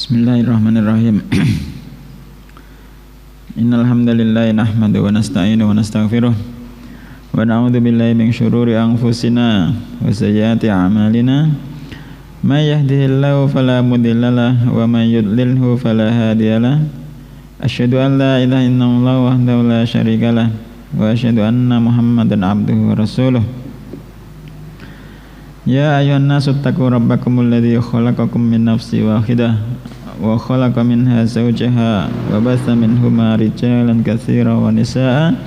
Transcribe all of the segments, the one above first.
Bismillahirrahmanirrahim. Innal hamdalillah nahmaduhu wa nasta'inuhu wa nastaghfiruh wa na'udzu billahi min syururi anfusina wa sayyiati a'malina. May yahdihillahu fala mudhillalah wa may yudlilhu fala hadiyalah. Asyhadu an la ilaha illallah wahdahu la syarikalah wa asyhadu anna Muhammadan abduhu wa rasuluh. Ya ayuhan nasu taqu rabbakumul ladzi khalaqakum min nafsin wahidah wa khalaqa minha zawjaha wa batha minhuma rijalan katsiran wa nisaa'a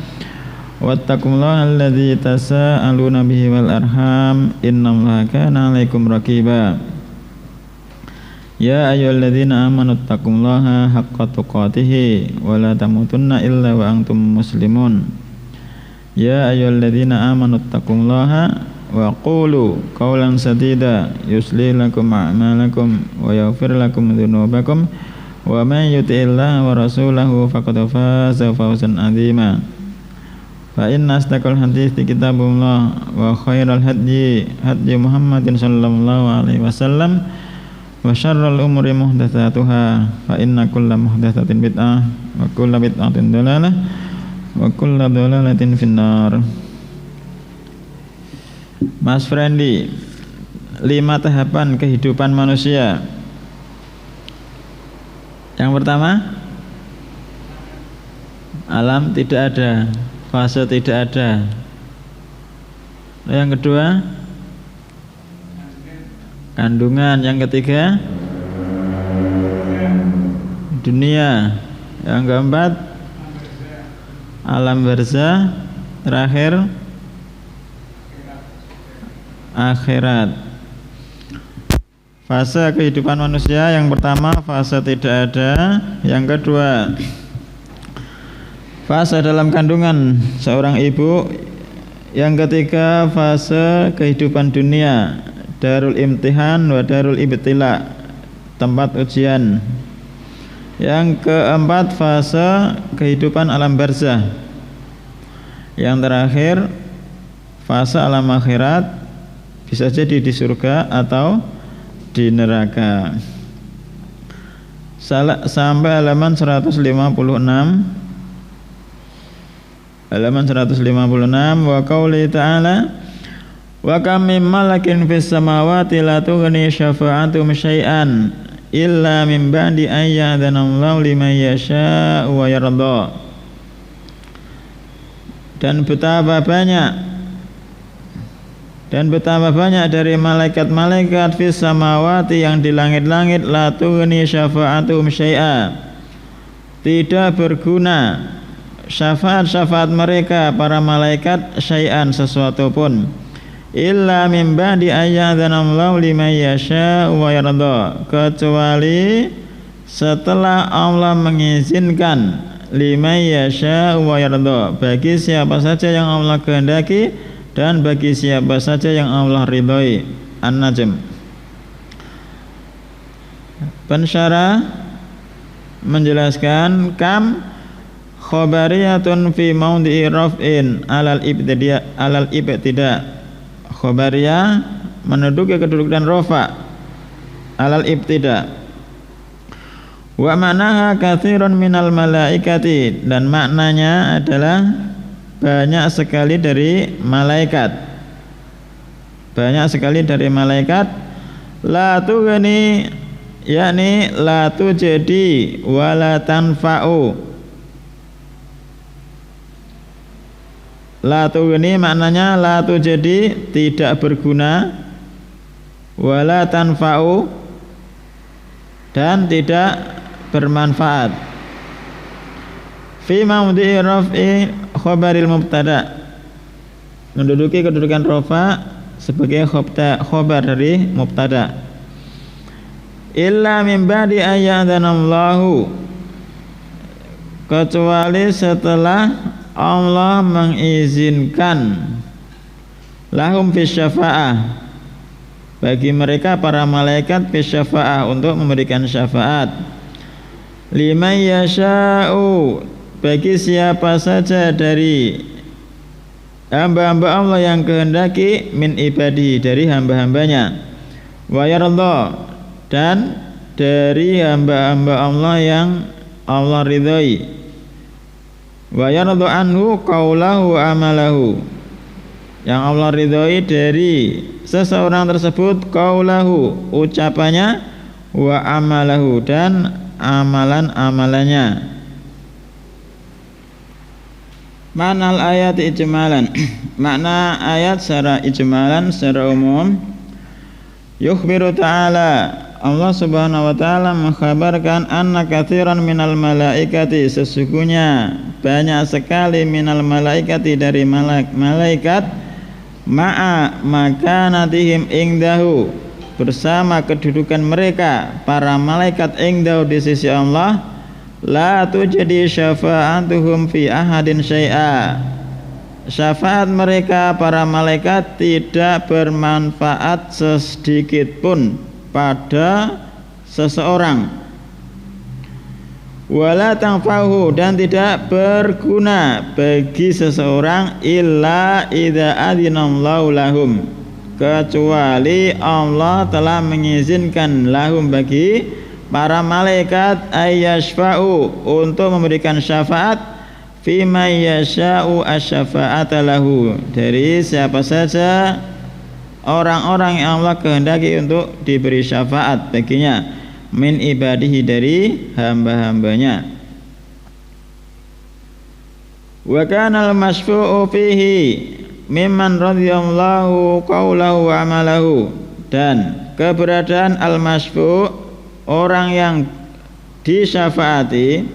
wattaqullaha alladzi tasaaluna bihi wal arham innallaha kana 'alaikum raqiba. Ya ayyuhalladzina amanu taqullaha haqqa tuqatih wa la tamutunna illa wa antum muslimun. Ya ayyuhalladzina amanu taqullaha wa qulu qawlan sadida yuslih lakum a'malakum wa yaghfir lakum dhunubakum wa may yuti'illaha wa rasulahu faqad faza fawzan 'azima. Fa inna asdaqal hadithi kitabullah wa khairal hadyi hadyi Muhammadin sallallahu alaihi wasallam wa syarrul umuri muhdatsatuha fa inna kulla muhdatsatin bid'ah wa kulla bid'atin dhalalah wa kulla dhalalatin finnar. Mas Friendly, 5 tahapan kehidupan manusia. Yang pertama, alam tidak ada, fase tidak ada. Yang kedua, kandungan. Yang ketiga, dunia. Yang keempat, alam barzah. Terakhir, akhirat. Fase kehidupan manusia yang pertama, fase tidak ada. Yang kedua, fase dalam kandungan seorang ibu. Yang ketiga, fase kehidupan dunia, darul imtihan wa darul ibtila, tempat ujian. Yang keempat, fase kehidupan alam barzah. Yang terakhir, fase alam akhirat, bisa jadi di surga atau di neraka. Sampai halaman 156. Halaman 156. Wa qauli ta'ala wa kam min malakin fis samawati la tughni syafa'atuhum syai'an illa min ba'di an ya'dhanallahu liman yasha'u wa yarda. Dan betapa banyak dari malaikat-malaikat fis samawati yang di langit-langit la tughni syafa'atuhum syai'a, tidak berguna syafaat mereka para malaikat syai'an, sesuatu pun, illa min ba'di ayyadzanallahu liman yasha'u wa yarda, kecuali setelah Allah mengizinkan, liman yasha'u wa yarda, bagi siapa saja yang Allah kehendaki dan bagi siapa saja yang Allah ridhoi. An-Najm. Pensyarah menjelaskan kam khabariyatun fi maudhi'i raf'in alal ibtida. Khabariyah menduduki kedudukan rafa alal ibtida. Wa ma'naha katsirun minal malaikati, dan maknanya adalah banyak sekali dari malaikat. Banyak sekali dari malaikat. La tughni, yakni la tujadi wa la tanfa'u. La tughni maknanya la tujadi, tidak berguna, wa la tanfa'u, dan tidak bermanfaat. Fi maudhi'i raf'i khabaril mubtada, menduduki kedudukan rafa sebagai khabar dari mubtada. Illa min ba'di ayyadzanallahu, kecuali setelah Allah mengizinkan, lahum fi syafa'ah, bagi mereka para malaikat fi syafa'ah, untuk memberikan syafaat, liman yasha'u, bagi siapa saja dari hamba-hamba Allah yang kehendaki, min ibadi, dari hamba-hambanya, wa yarda, dan dari hamba-hamba Allah yang Allah ridhai. Wa yardu anhu qaulahu wa amalahu, yang Allah ridhai dari seseorang tersebut qaulahu, ucapannya, wa amalahu, dan amalan-amalannya. Manal ayat ijmalan, makna ayat secara ijmalan, secara umum. Yukhbiru ta'ala, Allah subhanahu wa ta'ala mengkhabarkan anna katsiran minal malaikati, sesungguhnya banyak sekali minal malaikati, dari malaikat, ma'a makanatihim ingdahu, bersama kedudukan mereka para malaikat ingdahu di sisi Allah, la tujadi syafa'atuhum fi ahadin syai'a, syafaat mereka para malaikat tidak bermanfaat sedikit pun pada seseorang. Wala tanfa'uhu, dan tidak berguna bagi seseorang, illa idza adzinallahu lahum, kecuali Allah telah mengizinkan lahum, bagi para malaikat, ayyashfa'u, untuk memberikan syafaat, fima yasha'u asyafa'ata lahu, dari siapa saja orang-orang yang Allah kehendaki untuk diberi syafaat baginya, min ibadihi, dari hamba-hambanya. Wa kana al-masyfu'u fihi mimman radhiyallahu qaulahu wa amalahu, dan keberadaan al-masyfu', orang yang disyafaati,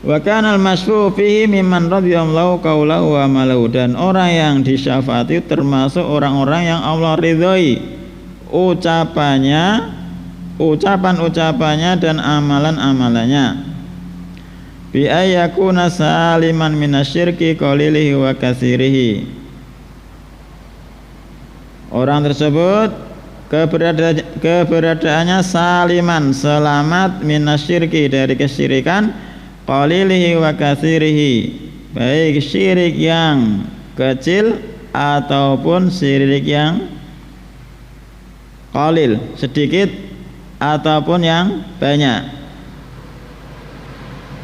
wa kana al-masyfu' fihi mimman radhiyallahu qaulahu wa amalahu, dan orang yang disyafaati termasuk orang-orang yang Allah ridhoi ucapan-ucapannya dan amalan-amalannya. Bi ayyakuna saliman minasyirki qalilihi wa katsirihi, orang tersebut keberadaannya saliman, selamat, minasyirki, dari kesyirikan, qalilihi wa katsirihi, baik syirik yang kecil ataupun syirik yang qalil, sedikit ataupun yang banyak.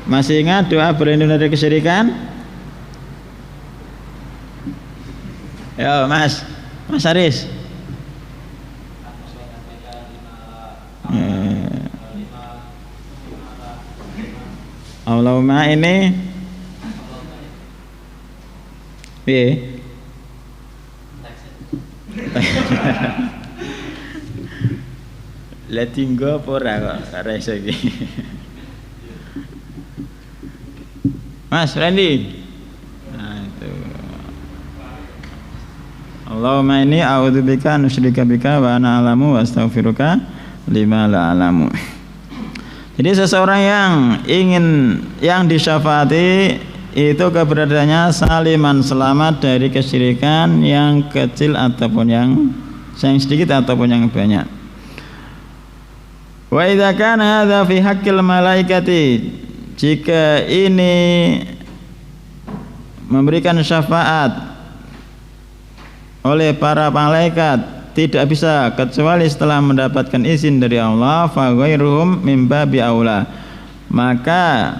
Masih ingat doa berlindung dari kesyirikan? Ya Mas Aris. Allahumma ini piye? Lah tinggo apa ora kok ora iso iki. Mas Randy. Nah itu. Allahumma inni a'udzubika an usyrika bika wa ana a'lamu wa astaghfiruka lima la a'lamu. Jadi seseorang yang disyafaati itu keberadaannya saliman, selamat dari kesyirikan yang kecil ataupun yang sedikit ataupun yang banyak. Wa idza kana hadza fi haqqil malaikati, jika ini memberikan syafaat oleh para malaikat tidak bisa kecuali setelah mendapatkan izin dari Allah, fa ghairuhum mim babi aula, maka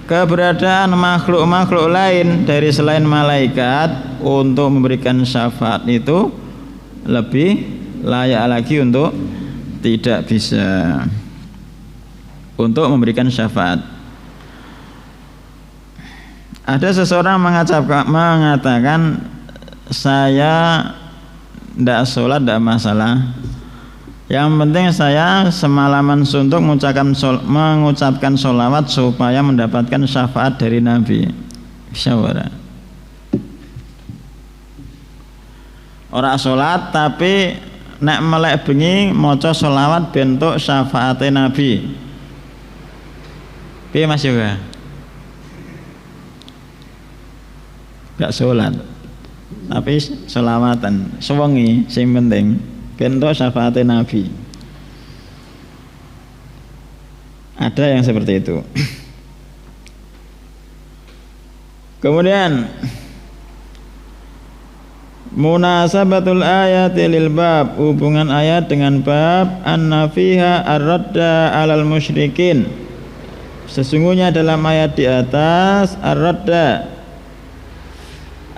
keberadaan makhluk-makhluk lain dari selain malaikat untuk memberikan syafaat itu lebih layak lagi untuk tidak bisa untuk memberikan syafaat. Ada seseorang mengatakan saya tidak sholat, tidak masalah, yang penting saya semalaman suntuk mengucapkan sholawat supaya mendapatkan syafaat dari Nabi. Syawara ora sholat tapi nek melek bengi maca sholawat bentuk syafaatnya Nabi. Piye Mas Yoga? Gak sholat tapi sholawatan sewengi, sing penting bentuk syafaatnya Nabi. Ada yang seperti itu. Kemudian Munasabatul ayati lil bab, hubungan ayat dengan bab, anna fiha ar-radda 'alal musyrikin. Sesungguhnya dalam ayat di atas ar-radda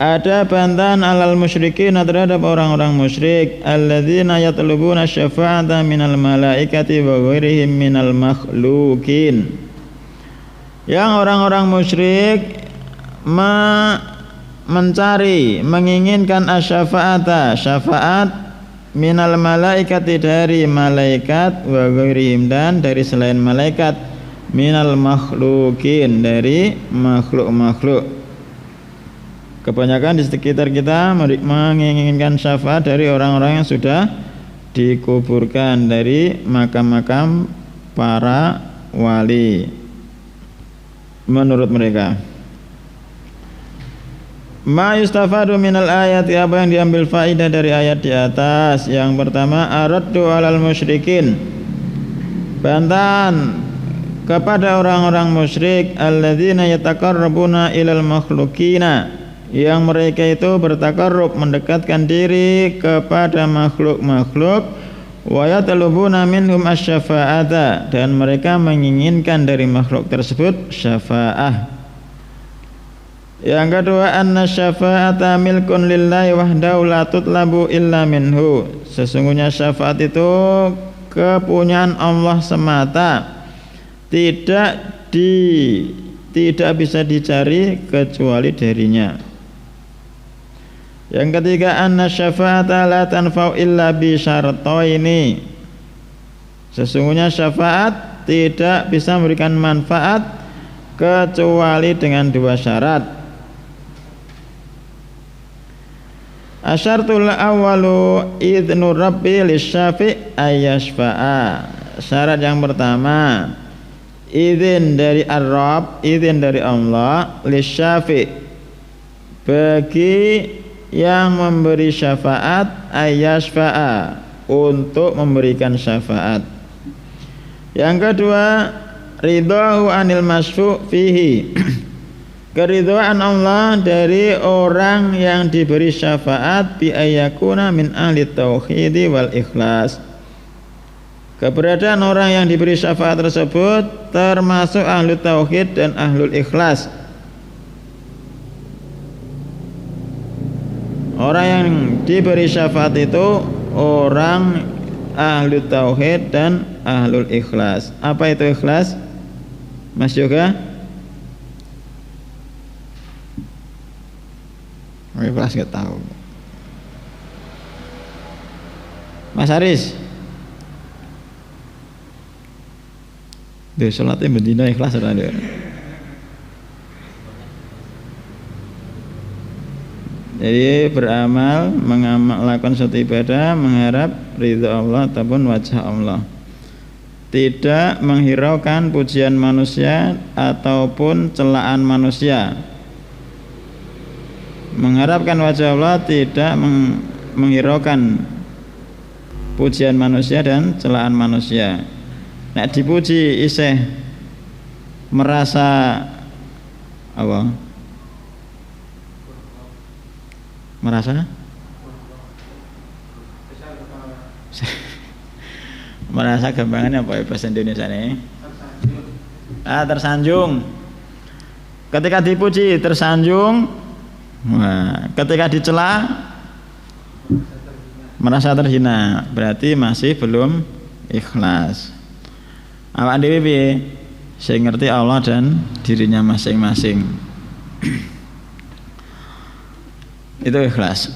ada bantahan 'alal musyrikin terhadap orang-orang musyrik alladzina yatlubuna syafa'ata minal malaikati wa ghairihim minal makhluqin. Yang orang-orang musyrik mencari, menginginkan asyafa'ata, syafaat minal malaikati dari malaikat wa ghairihim dan dari selain malaikat minal makhluqin dari makhluk-makhluk. Kebanyakan di sekitar kita menginginkan syafaat dari orang-orang yang sudah dikuburkan, dari makam-makam para wali menurut mereka. Ma yustafadu minal ayati, apa yang diambil faidah dari ayat di atas? Yang pertama, araddu 'alal musyrikin, bantahan kepada orang-orang musyrik alladzina yataqarrabuna ilal makhluqina, yang mereka itu bertakarrub, mendekatkan diri kepada makhluk-makhluk, wa yatalubuna minhum asy-syafa'ata, dan mereka menginginkan dari makhluk tersebut syafa'ah. Yang kedua, anna syafa'ata milkun lillahi wahdahu la tutlabu illa minhu. Sesungguhnya syafaat itu kepunyaan Allah semata, tidak bisa dicari kecuali darinya. Yang ketiga, anna syafa'ata la tanfa'u illa bi syartaini. Sesungguhnya syafaat tidak bisa memberikan manfaat kecuali dengan dua syarat. Asyartul awwalu idnu rabbi lisyafi' ayyashfa'a. Syarat yang pertama, izin dari Ar-Rabb, izin dari Allah, lisyafi', bagi yang memberi syafaat, ayyashfa'a, untuk memberikan syafaat. Yang kedua, ridhahu anil masfu' fihi, keridhaan Allah dari orang yang diberi syafaat, bi ayyakuna min ahli tauhid wal ikhlas. Keberadaan orang yang diberi syafaat tersebut termasuk ahli tauhid dan ahlul ikhlas. Orang yang diberi syafaat itu orang ahli tauhid dan ahlul ikhlas. Apa itu ikhlas, Mas Yoga? Ikhlas nggak tahu. Mas Haris, deh sholatnya bendina ikhlas ada. Jadi beramal, melakukan suatu ibadah mengharap ridha Allah ataupun wajah Allah, tidak menghiraukan pujian manusia ataupun celaan manusia. Mengharapkan wajah Allah, tidak menghiraukan pujian manusia dan celaan manusia. Nek dipuji isih merasa apa? Merasa? Merasa gampangannya apa ya bahasa Indonesia ini? Tersanjung. Ketika dipuji tersanjung. Nah, ketika dicela merasa terhina, berarti masih belum ikhlas. Awak dhewe piye? Sing ngerti Allah dan dirinya masing-masing. Itu ikhlas.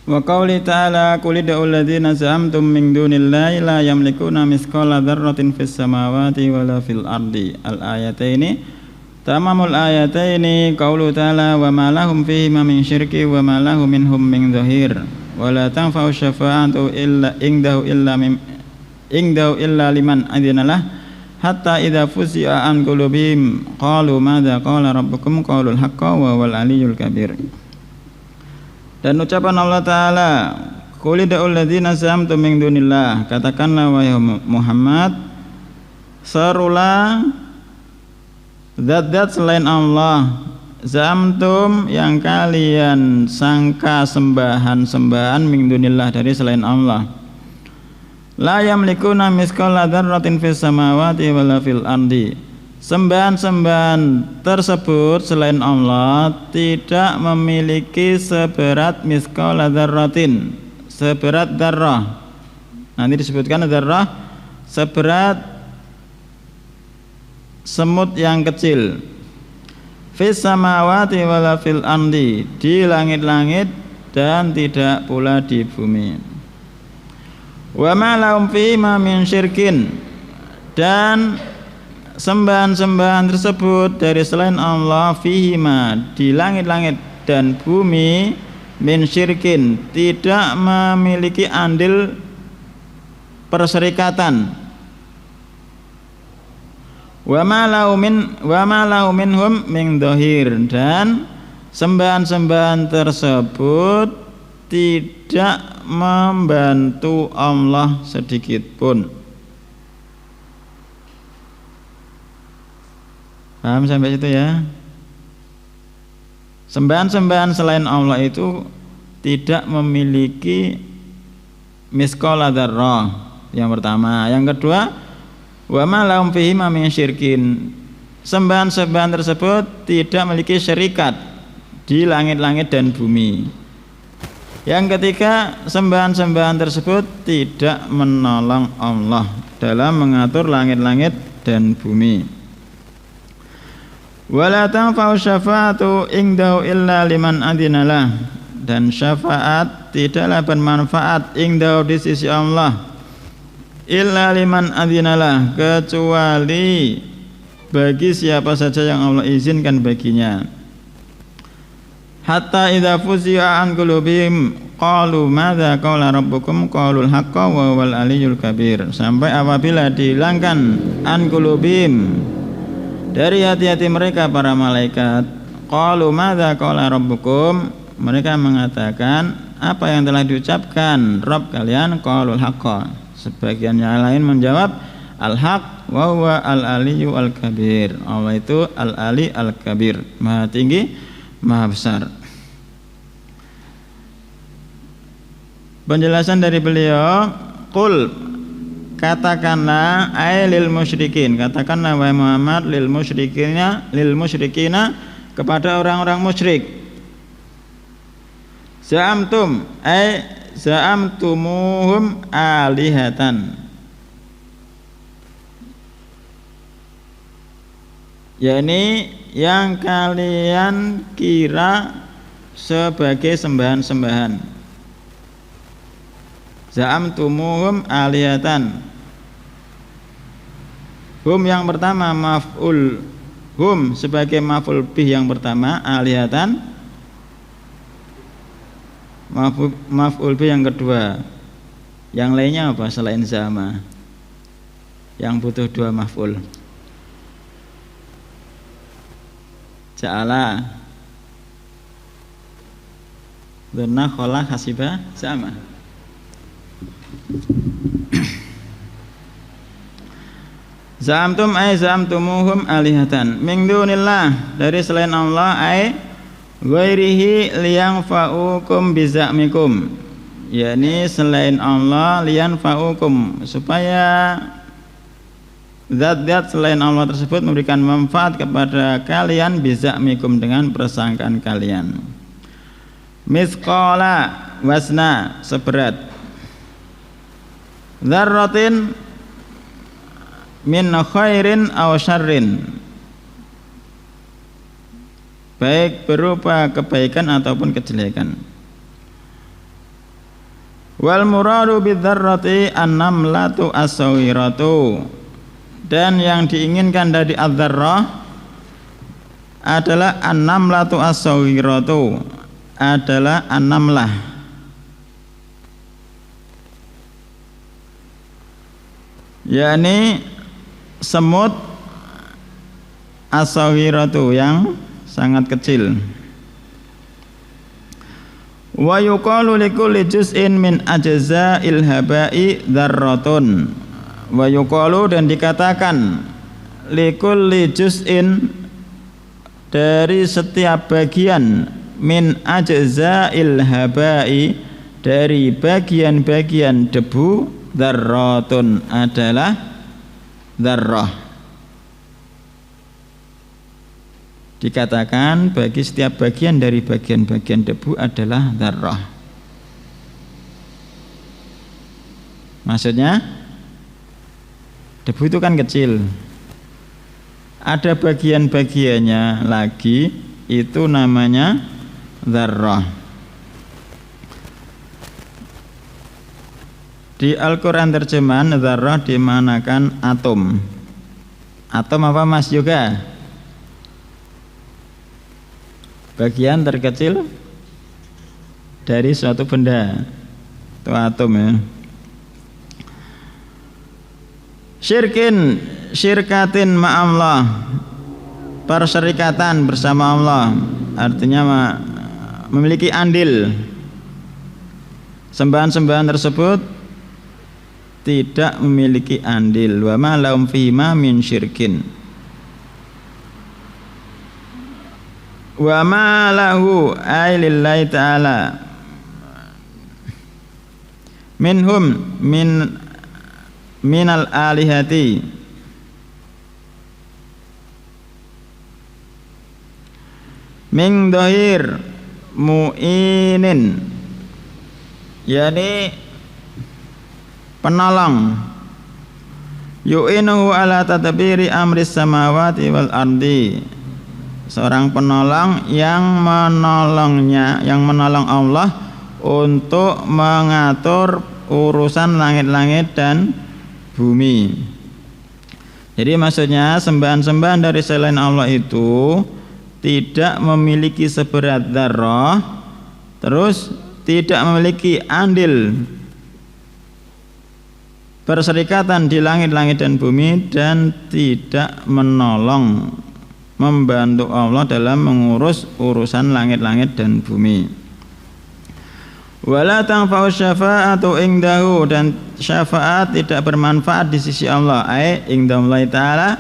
Wa qauli ta'ala qul id'u alladziina za'amtum min dunillahi la yamlikuna mithqala dzarratin fis samawati wala fil ardi. Al-ayataini tamamul ayataini qaulu ta'ala wa ma lahum fihi min syirki wa ma lahu minhum min dhahir wa la tanfa'u syafa'atu illa illa liman adzinalah hatta idza fuzi'a an qulubihim qalu madza qala rabbukum qaulul haqqa wa wal aliyyul kabir. Dan ucapan Allah Ta'ala, qul id'ul ladzina za'amtum min dunillah, katakanlah wahai Muhammad, serulah zat-zat selain Allah zamtum yang kalian sangka sembahan-sembahan min dunillah dari selain Allah, la yamlikuna mithqala dzarratin fis samawati wala fil ardi. Sembahan-sembahan tersebut selain Allah tidak memiliki seberat mithqala dzarratin, seberat dzarrah. Nanti disebutkan dzarrah seberat semut yang kecil. Fis samawati wala fil ardi, di langit-langit dan tidak pula di bumi. Wa ma lahum fihi ma min syirkin, dan sembahan-sembahan tersebut dari selain Allah fihi ma, di langit-langit dan bumi, min syirkin, tidak memiliki andil perserikatan. Wa ma lahu minhum min dhahir, dan sembahan-sembahan tersebut tidak membantu Allah sedikit pun. Paham sampai situ ya? Sembahan-sembahan selain Allah itu tidak memiliki misqala dzarrah, yang pertama. Yang kedua, wa ma lahum fihi ma min syirkin, sembahan-sembahan tersebut tidak memiliki syarikat di langit-langit dan bumi. Yang ketiga, sembahan-sembahan tersebut tidak menolong Allah dalam mengatur langit-langit dan bumi. Wala tanfa'u syafa'atu indahu illa liman adinalah, dan syafaat tidaklah bermanfaat indahu di sisi Allah illa liman adinalah, kecuali bagi siapa saja yang Allah izinkan baginya. Hatta idza fuzi'a an qulubihim qalu madza qala rabbukum qalul haqqa wa huwal aliyyul kabir, sampai apabila dihilangkan an qulubihim, dari hati-hati mereka para malaikat, qalu madza qala rabbukum, mereka mengatakan apa yang telah diucapkan Rabb kalian, qalul haqqa, sebagian yang lain menjawab al-haq wa huwa al-aliyyu al-kabir, Allah itu al-ali al-kabir, maha tinggi maha besar. Penjelasan dari beliau, qul, katakanlah, ay lil musyrikin, katakanlah wahai Muhammad, lil musyrikina kepada orang-orang musyrik. Za'amtum, ay za'amtumuhum alihatan, yakni yang kalian kira sebagai sembahan-sembahan. Za'amtumuhum alihatan, hum yang pertama maf'ul, hum sebagai maf'ul bih yang pertama, alihatan maf'ul bih yang kedua. Yang lainnya apa selain zama yang butuh dua maf'ul? Ja'ala, dhanna, khola, hasiba, zama. Za'amtum ay za'amtumuhum alihatan min dunillah, dari selain Allah, ay ghairihi liyanfa'ukum biza'mikum, yakni selain Allah, liyanfa'ukum, supaya zat-zat selain Allah tersebut memberikan manfaat kepada kalian, biza'mikum dengan persangkaan kalian. Mithqala wasna, seberat, dzarratin min khairin aw syarrin, baik berupa kebaikan ataupun kejelekan. Wal muradu bidzarrati an-namlatu as-saghiratu, dan yang diinginkan dari adzarrah adalah an-namlatu as-saghiratu, adalah an-namlah, yakni semut as-saghiratu yang sangat kecil. Wa yuqalu likulli juz'in min ajza'il haba'i dzarratun, wa yuqalu, dan dikatakan, likulli juz'in, dari setiap bagian, min ajza'il habai, dari bagian-bagian debu, dzarratun adalah dzarrah. Dikatakan bagi setiap bagian dari bagian-bagian debu adalah dzarrah. Maksudnya debu itu kan kecil, ada bagian-bagiannya lagi, itu namanya dzarrah. Di Al-Quran terjemahan dzarrah dimanakan atom. Atom apa Mas Yoga? Bagian terkecil dari suatu benda, itu atom ya. Syirkatin ma'allah, perserikatan bersama Allah, artinya memiliki andil. Sembahan-sembahan tersebut tidak memiliki andil. Wa ma lahum fihima min syirkin. Wa ma lahu ay lillahi ta'ala minhum minal alihati min dhahir mu'inin, yani penolong, yu'inuhu ala tadbiri amris samawati wal ardi, seorang penolong yang menolongnya, yang menolong Allah untuk mengatur urusan langit-langit dan bumi. Jadi maksudnya sembahan-sembahan dari selain Allah itu tidak memiliki seberat dzarrah, terus tidak memiliki andil perserikatan di langit-langit dan bumi, dan tidak menolong, membantu Allah dalam mengurus urusan langit-langit dan bumi. Wala tanfa'u syafa'atu indahu, dan syafaat tidak bermanfaat di sisi Allah. Ai indallahi ta'ala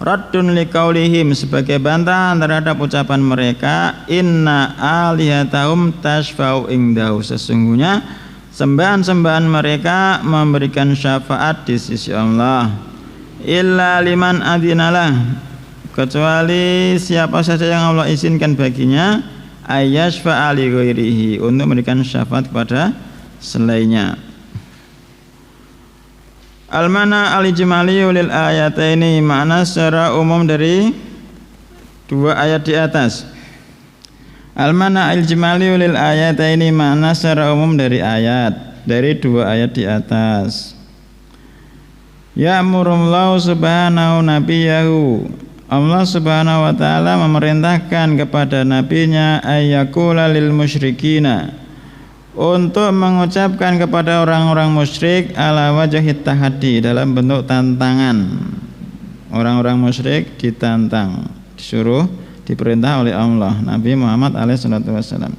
raddun liqaulihim, sebagai bantahan terhadap ucapan mereka, inna alihatahum tashfa'u indahu, sesungguhnya sembahan-sembahan mereka memberikan syafaat di sisi Allah. Illa liman adinalah, kecuali siapa saja yang Allah izinkan baginya, ayyashfa'a li ghairihi, untuk memberikan syafaat kepada selainnya. Al-mana al-ijmali lil ayataini, makna secara umum dari dua ayat di atas. Al-mana al-ijmali lil ayataini, makna secara umum dari dua ayat di atas. Ya'murullahu subhanahu nabiyahu, Allah subhanahu wa ta'ala memerintahkan kepada nabinya ayyakula lil musyrikina, untuk mengucapkan kepada orang-orang musyrik ala wajhit tahaddi, dalam bentuk tantangan. Orang-orang musyrik ditantang, disuruh, diperintah oleh Allah Nabi Muhammad alaihissalam.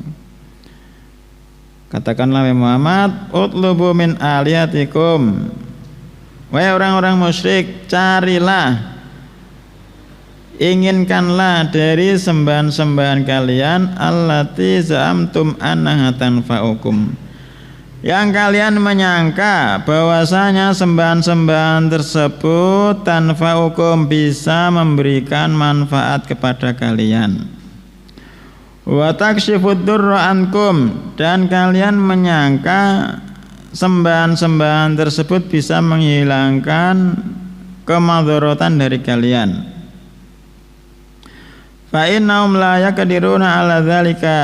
Katakanlah wahai Muhammad, utlubu min alihatikum, wahai orang-orang musyrik, carilah, inginkanlah dari sembahan-sembahan kalian, allati za'amtum annaha tanfa'ukum, yang kalian menyangka bahwasanya sembahan-sembahan tersebut tanfa'ukum, bisa memberikan manfaat kepada kalian. Wa takshifud durra ankum, dan kalian menyangka sembahan-sembahan tersebut bisa menghilangkan kemadharatan dari kalian. Fa innahum la yaqdiruna ala dzalika,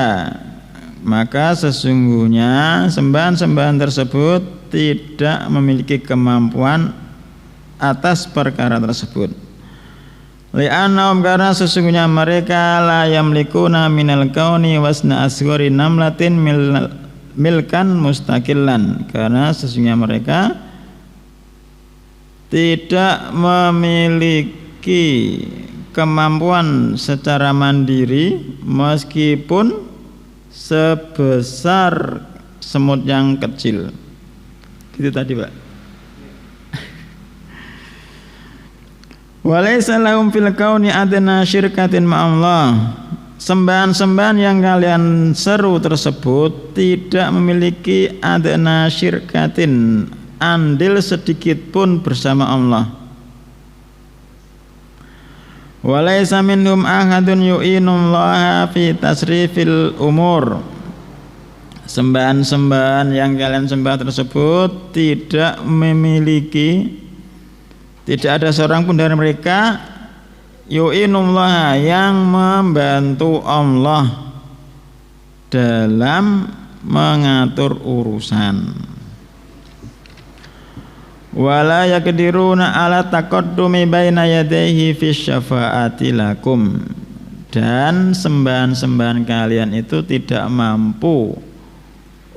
maka sesungguhnya sembahan-sembahan tersebut tidak memiliki kemampuan atas perkara tersebut. Li'annahum, karena sesungguhnya mereka la yamlikuna minal kauni wasna asghari namlatin milkan mustaqillan, karena sesungguhnya mereka tidak memiliki kemampuan secara mandiri meskipun sebesar semut yang kecil. Itu tadi Pak. Walaysa lahum fil kauni adna syirkatin ma'allah. Sembahan-sembahan yang kalian seru tersebut tidak memiliki adna syirkatin, andil sedikit pun bersama Allah. Walaysa minhum ahadun yu'inullaha fi tasrifil umur. Sembahan-sembahan yang kalian sembah tersebut tidak ada seorang pun dari mereka yu'inullah yang membantu Allah dalam mengatur urusan. Wala yaqdiruna ala taqaddumi baina yadayhi fi syafaati lakum. Dan sembahan-sembahan kalian itu tidak mampu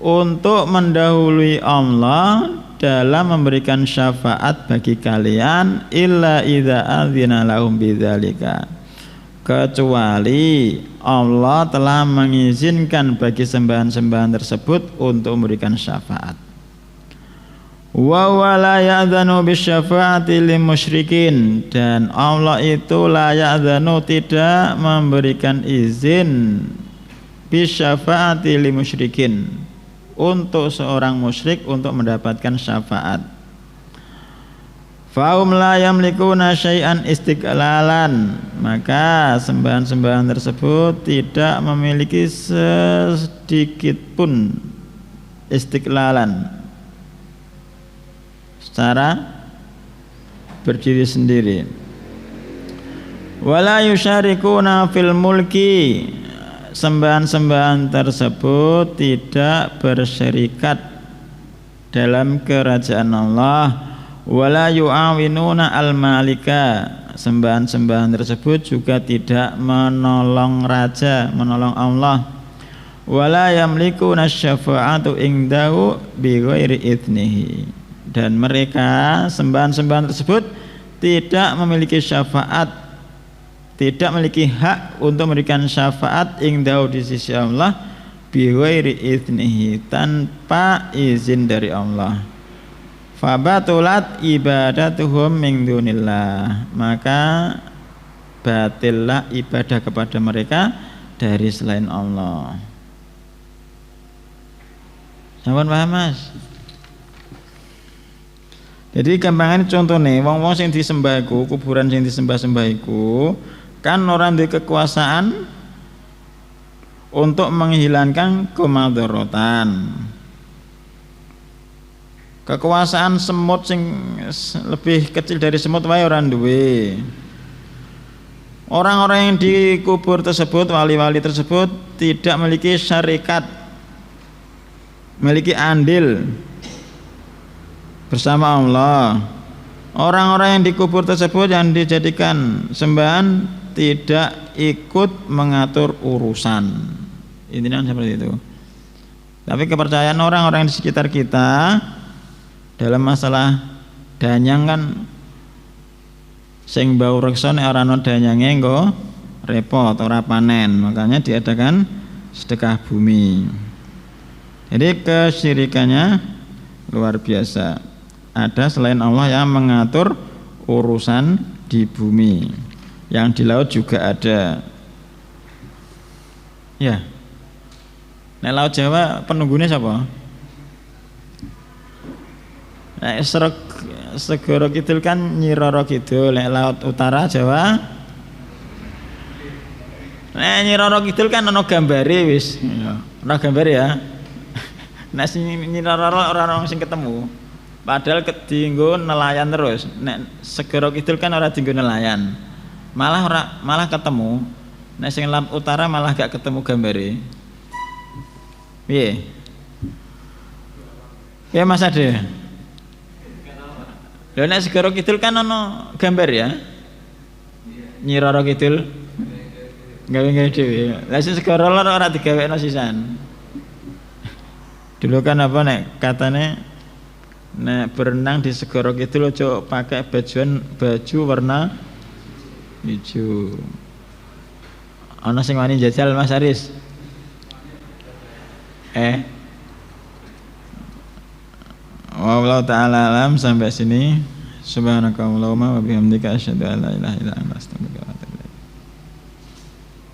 untuk mendahului Allah dalam memberikan syafaat bagi kalian illa idza adzina lahum bidzalika, kecuali Allah telah mengizinkan bagi sembahan-sembahan tersebut untuk memberikan syafaat. Wa wala ya'dzanu bisyafaati lil musyrikin, dan Allah itu la ya'dzanu tidak memberikan izin bisyafaati lil musyrikin, untuk seorang musyrik untuk mendapatkan syafaat. Fahum la yamlikuna syai'an istiqlalan, maka sembahan-sembahan tersebut tidak memiliki sedikit pun istiqlalan, secara berdiri sendiri. Wala yusyarikuna fil mulki, sembahan-sembahan tersebut tidak bersyirikat dalam kerajaan Allah. Wala yu'awinuna al-malika, sembahan-sembahan tersebut juga tidak menolong raja, menolong Allah. Wala yamlikuna syafa'atu indahu bighairi idnihi, dan mereka sembahan-sembahan tersebut tidak memiliki syafaat, tidak memiliki hak untuk memberikan syafaat indahu di sisi Allah bighairi idnihi, tanpa izin dari Allah. Fabatulat ibadatuhum min dunillah, maka batillah ibadah kepada mereka dari selain Allah. Sampun paham Mas? Jadi gampangan contohnya wong-wong sing disembah iku, kuburan sing disembah-sembah iku kan orang di kekuasaan untuk menghilangkan kemadharatan. Kekuasaan semut sing lebih kecil dari semut wae ora duwe. Orang-orang yang dikubur tersebut, wali-wali tersebut tidak memiliki syarikat, memiliki andil bersama Allah. Orang-orang yang dikubur tersebut yang dijadikan sembahan tidak ikut mengatur urusan. Intinya seperti itu. Tapi kepercayaan orang-orang di sekitar kita dalam masalah danyang kan sing bau reksa nek ora ana danyange engko repot, ora panen. Makanya diadakan sedekah bumi. Jadi kesyirikannya luar biasa. Ada selain Allah yang mengatur urusan di bumi, yang di laut juga ada. Ya, nek laut Jawa penunggunya siapa? Nek segoro kidul kan Nyi Roro Kidul, nek laut utara Jawa. Nek Nyi Roro Kidul kan ono gambare wis. Ora gambare ya. Nek Nyi Roro ora ono sing ketemu. Padahal dienggo nelayan terus. Nek segoro kidul kan ora dienggo nelayan. Malah ketemu. Nek sing laut utara malah gak ketemu gambare. Piye? Ya Mas Ade. Lha nek segoro kidul kan ono gambar ya. Nyi Roro Kidul gawe-gawe dhewe. Lah sing segoro lor ora digawekno sisan. Dulu kan apa nek katane nek berenang di segoro kidul aja pakai baju warna hijau. Ana sing wani jajal Mas Aris. Wallahu ta'ala alam, sampai sini Subhanakallahumma wa bihamdika asyhadu an la ilaha illa anta astaghfiruka